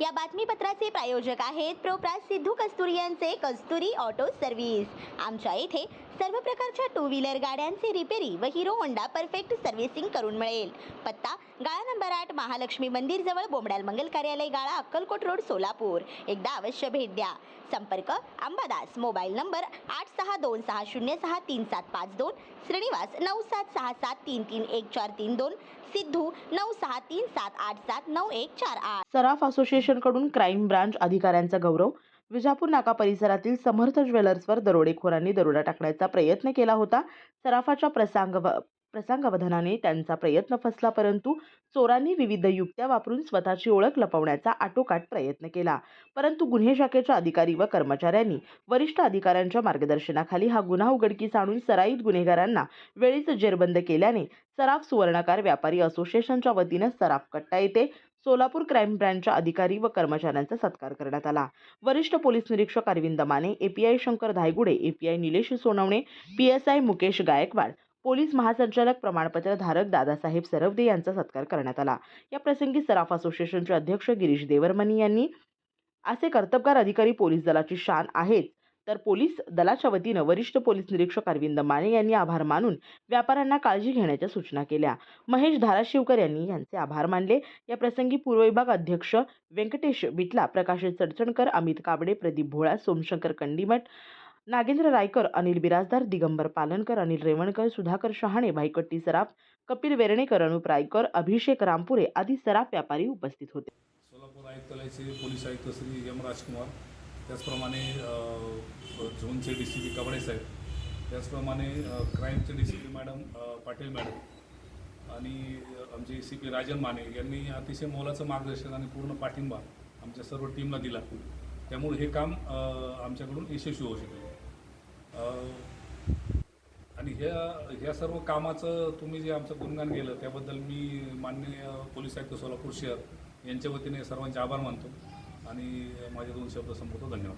या बातमीपत्राचे प्रायोजक आहेत प्रोप्रास सिद्धू कस्तुरी यांचे कस्तुरी ऑटो सर्व्हिस। आमच्या येथे सर्व प्रकारच्या टू व्हीलर गाड्यांचे रिपेरी व हिरो होंडा परफेक्ट सर्व्हिसिंग करून मिळेल। पत्ता गाळा नंबर 8 महालक्ष्मी मंदिर जवळ बोमडाल मंगल कार्यालय गाळा अक्कलकोट रोड सोलापूर। एकदा अवश्य भेट द्या। संपर्क अंबादास, मोबाईल नंबर 8626063752, श्रीनिवास 9766733142, सिद्धू 9637879148। सराफ असोसिएशनकडून क्राईम ब्रांच अधिकाऱ्यांचा गौरव। विजापूर नाका परिसरातील समर्थ ज्वेलर्सवर दरोडेखोरांनी दरोडा टाकण्याचा प्रयत्न केला होता। सराफाच्या प्रसंगावधानाने त्यांचा प्रयत्न फसला, परंतु चोरांनी विविध युक्त्या वापरून स्वतःची ओळख लपवण्याचा आटोकाट प्रयत्न केला। परंतु गुन्हे शाखेच्या अधिकारी व कर्मचाऱ्यांनी वरिष्ठ अधिकाऱ्यांच्या मार्गदर्शनाखाली हा गुन्हा उघडकीस आणून सराईत गुन्हेगारांना वेळीच जेरबंद केल्याने सराफ सुवर्णकार व्यापारी असोसिएशनच्या वतीने सराफ कट्टा येथे सोलापूर क्राईम ब्रांचच्या अधिकारी व कर्मचाऱ्यांचा सत्कार करण्यात आला। वरिष्ठ पोलीस निरीक्षक Arvind Mane, API Shankar Dhaygude, API Nilesh Sonawane, PSI Mukesh Gaikwad, police महासंचालक प्रमाणपत्र धारक दादासाहेब सरवदे यांचा सत्कार करण्यात आला। या प्रसंगी सराफ असोसिएशनचे अध्यक्ष गिरीश देवरमनी यांनी असे कर्तबगार अधिकारी पोलीस दलाची शान आहेत, तर पोलीस दलाच्या वतीने वरिष्ठ पोलीस निरीक्षक अरविंद माने यांनी आभार मानून व्यापाऱ्यांना काळजी घेण्याच्या सूचना केल्या। महेश धाराशिवकर यांनी यांचे आभार मानले। या प्रसंगी पूर्व विभाग अध्यक्ष व्यंकटेश बिटला, प्रकाश चडचणकर, अमित काबडे, प्रदीप भोळा, सोमशंकर कंडीमठ, नागेंद्र रायकर, अनिल बिराजदार, दिगंबर पालनकर, अनिल रेवणकर, सुधाकर शहाणे, भाईकट्टी सराफ, कपिल वेरणेकर, अनुप रायकर, अभिषेक रामपुरे आदी सराफ व्यापारी उपस्थित होते। सोलापूर आयुक्तालयाचे पोलीस आयुक्त श्री एम राजकुमार, त्याचप्रमाणे झोनचे DCP कबडे साहेब, त्याचप्रमाणे क्राईमचे DCP मॅडम पाटील मॅडम आणि आमचे ACP राजन माने यांनी अतिशय मोलाचं मार्गदर्शन आणि पूर्ण पाठिंबा आमच्या सर्व टीमला दिला। त्यामुळे हे काम आमच्याकडून यशस्वी होऊ शकले। आणि ह्या सर्व कामाचं तुम्ही जे आमचं गुणगान केलं त्याबद्दल मी माननीय पोलीस आयुक्त सोलापूर शहर यांच्या वतीने सर्वांचे आभार मानतो आणि माझे 2 शब्द संपवतो। धन्यवाद।